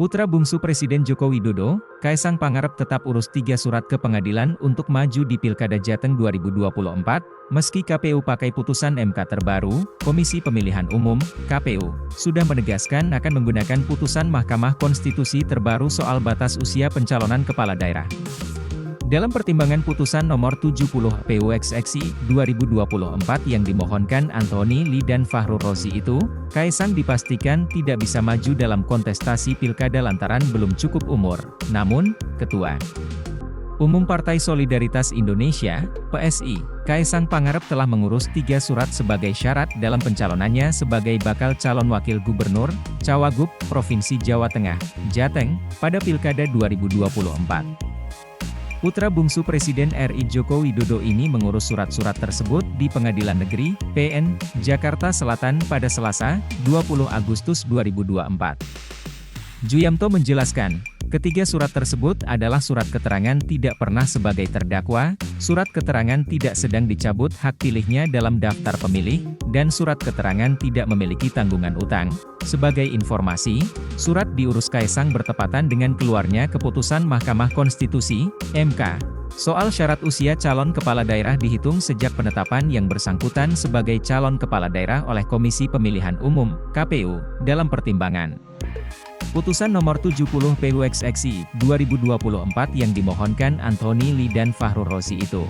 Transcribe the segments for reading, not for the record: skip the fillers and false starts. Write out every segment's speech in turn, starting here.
Putra bungsu Presiden Joko Widodo, Kaisang Pangarep tetap urus 3 surat ke pengadilan untuk maju di Pilkada Jateng 2024, meski KPU pakai putusan MK terbaru. Komisi Pemilihan Umum, KPU, sudah menegaskan akan menggunakan putusan Mahkamah Konstitusi terbaru soal batas usia pencalonan kepala daerah. Dalam pertimbangan putusan nomor 70 PUXXI 2024 yang dimohonkan Anthony Lee dan Fahrul Rozi itu, Kaisang dipastikan tidak bisa maju dalam kontestasi pilkada lantaran belum cukup umur. Namun, Ketua Umum Partai Solidaritas Indonesia, PSI, Kaisang Pangarep telah mengurus 3 surat sebagai syarat dalam pencalonannya sebagai bakal calon wakil gubernur, Cawagup, Provinsi Jawa Tengah, Jateng, pada Pilkada 2024. Putra bungsu Presiden RI Joko Widodo ini mengurus surat-surat tersebut di Pengadilan Negeri, PN, Jakarta Selatan pada Selasa, 20 Agustus 2024. Juyamto menjelaskan, ketiga surat tersebut adalah surat keterangan tidak pernah sebagai terdakwa, surat keterangan tidak sedang dicabut hak pilihnya dalam daftar pemilih, dan surat keterangan tidak memiliki tanggungan utang. Sebagai informasi, surat diurus Kaisang bertepatan dengan keluarnya keputusan Mahkamah Konstitusi, MK. Soal syarat usia calon kepala daerah dihitung sejak penetapan yang bersangkutan sebagai calon kepala daerah oleh Komisi Pemilihan Umum, KPU, dalam pertimbangan Putusan nomor 70 PUXXI 2024 yang dimohonkan Anthony Lee dan Fahrul Rozi itu.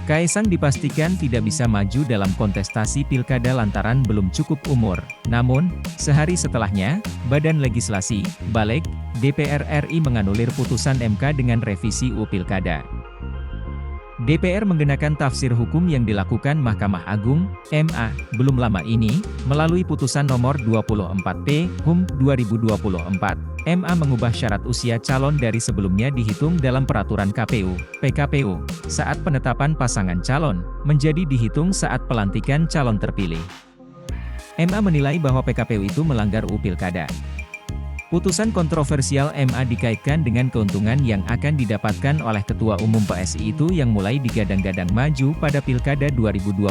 Kaisang dipastikan tidak bisa maju dalam kontestasi pilkada lantaran belum cukup umur. Namun, sehari setelahnya, Badan Legislasi, Balik, DPR RI menganulir putusan MK dengan revisi UU Pilkada. DPR menggunakan tafsir hukum yang dilakukan Mahkamah Agung, MA, belum lama ini, melalui putusan nomor 24P, HUM 2024. MA mengubah syarat usia calon dari sebelumnya dihitung dalam peraturan KPU, PKPU, saat penetapan pasangan calon, menjadi dihitung saat pelantikan calon terpilih. MA menilai bahwa PKPU itu melanggar UU Pilkada. Putusan kontroversial MA dikaitkan dengan keuntungan yang akan didapatkan oleh Ketua Umum PSI itu yang mulai digadang-gadang maju pada Pilkada 2024,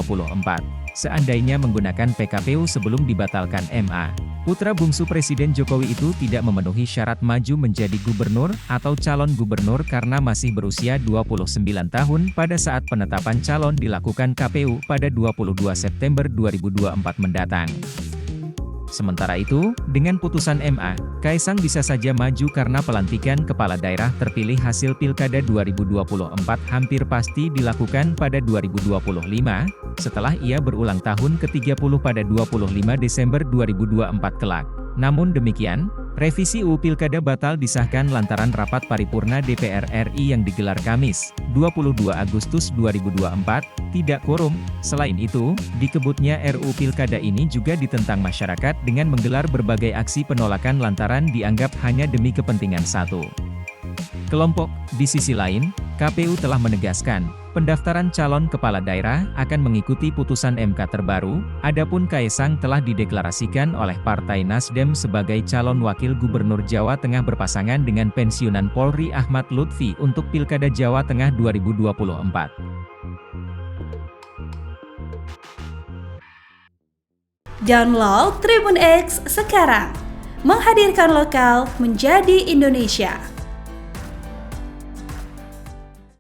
seandainya menggunakan PKPU sebelum dibatalkan MA. Putra bungsu Presiden Jokowi itu tidak memenuhi syarat maju menjadi gubernur atau calon gubernur karena masih berusia 29 tahun pada saat penetapan calon dilakukan KPU pada 22 September 2024 mendatang. Sementara itu, dengan putusan MA, Kaisang bisa saja maju karena pelantikan kepala daerah terpilih hasil Pilkada 2024 hampir pasti dilakukan pada 2025, setelah ia berulang tahun ke-30 pada 25 Desember 2024 kelak. Namun demikian, revisi UU Pilkada batal disahkan lantaran rapat paripurna DPR RI yang digelar Kamis, 22 Agustus 2024, tidak quorum. Selain itu, dikebutnya RUU Pilkada ini juga ditentang masyarakat dengan menggelar berbagai aksi penolakan lantaran dianggap hanya demi kepentingan satu kelompok. Di sisi lain, KPU telah menegaskan, pendaftaran calon kepala daerah akan mengikuti putusan MK terbaru. Adapun Kaisang telah dideklarasikan oleh Partai Nasdem sebagai calon wakil gubernur Jawa Tengah berpasangan dengan pensiunan Polri Ahmad Lutfi untuk Pilkada Jawa Tengah 2024. Download Tribun X sekarang, menghadirkan lokal menjadi Indonesia.